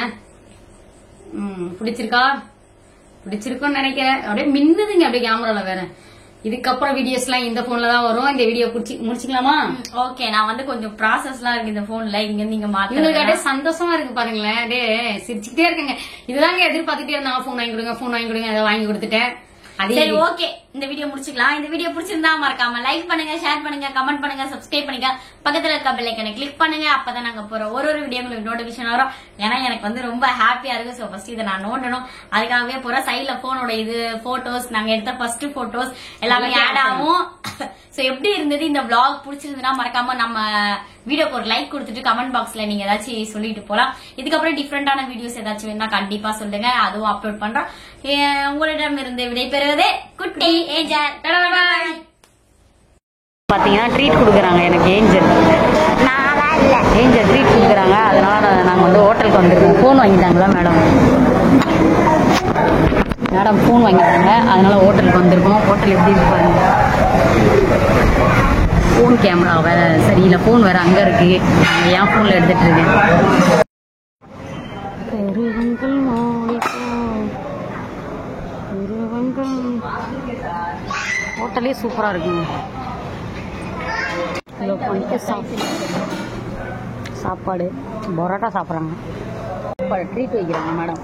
S1: பிடிச்சிருக்கும்னு நினைக்கிறேன். அப்படியே மின்னுதுங்க அப்படியே கேமரால. வேற இதுக்கப்புறம் வீடியோஸ் எல்லாம் இந்த போன்ல தான் வரும். இந்த வீடியோ முடிச்சுக்கலாமா? ஓகே. நான் வந்து கொஞ்சம் ப்ராசஸ் எல்லாம் இருக்கு இந்த போன்ல. இங்க நீங்க மாத்துங்க. அப்படியே சந்தோஷமா இருக்கு பாருங்களேன். அப்படியே சிரிச்சுக்கிட்டே இருக்குங்க. இதுதாங்க எதிர்பார்த்துட்டே இருந்தாங்க. போன் வாங்கி கொடுங்க அதை வாங்கி கொடுத்துட்டேன். சரி ஓகே, இந்த வீடியோ முடிச்சுக்கலாம். இந்த வீடியோ பிடிச்சிருந்தா மறக்காம லைக் பண்ணுங்க, ஷேர் பண்ணுங்க, கமெண்ட் பண்ணுங்க, சப்ஸ்கிரைப் பண்ணுங்க, பக்கத்துல இருக்க பெல் ஐகானை கிளிக் பண்ணுங்க. அப்பதான் நாங்க போற ஒரு வீடியோ உங்களுக்கு நோட்டிபிகேஷன் வரும். ஏன்னா எனக்கு வந்து ரொம்ப ஹாப்பியா இருக்கு. சோ ஃபர்ஸ்ட் இதை நான் நோண்டணும். அதுக்காகவே போற சைட்ல போனோட இது போட்டோஸ், நாங்க எடுத்த ஃபர்ஸ்ட் போட்டோஸ் எல்லாமே ஆட் ஆகும். சோ எப்படி இருந்தது இந்த vlog பிடிச்சிருந்ததுன்னா மறக்காம நம்ம வீடியோக்கு ஒரு லைக் கொடுத்துட்டு கமெண்ட் பாக்ஸ்ல நீங்க ஏதாச்சும் சொல்லிட்டு போலாம். இதுக்கப்புறம் டிஃப்ரெண்டான வீடியோஸ் ஏதாச்சும் வேணா கண்டிப்பா சொல்லுங்க, அதுவும் அப்லோட் பண்றோம். உங்களிடம் இருந்து விடைபெறுவதே குட்டி ஏஞ்சல். பாத்தீங்கன்னா ட்ரீட் கொடுக்குறாங்க எனக்கு. ஏஞ்சல் ட்ரீட் கொடுக்குறாங்க. அதனால நாங்க வந்து ஹோட்டலுக்கு வந்துருக்கோம். போன் வாங்கிட்டாங்களா மேடம் போன் வாங்கிட்டாங்க. அதனால ஹோட்டலுக்கு வந்திருக்கோம். ஹோட்டல் எப்படி இருக்கு பாருங்க. போன் கேமரா வேற சரியில்லை. போன் வேற அங்க இருக்கு. என் போன்ல எடுத்துட்டு இருக்கேன். ஹோட்டலே சூப்பரா இருக்குங்க. சாப்பாடு பரோட்டா சாப்பிட்றாங்க. ட்ரீட் வைக்கிறாங்க மேடம்.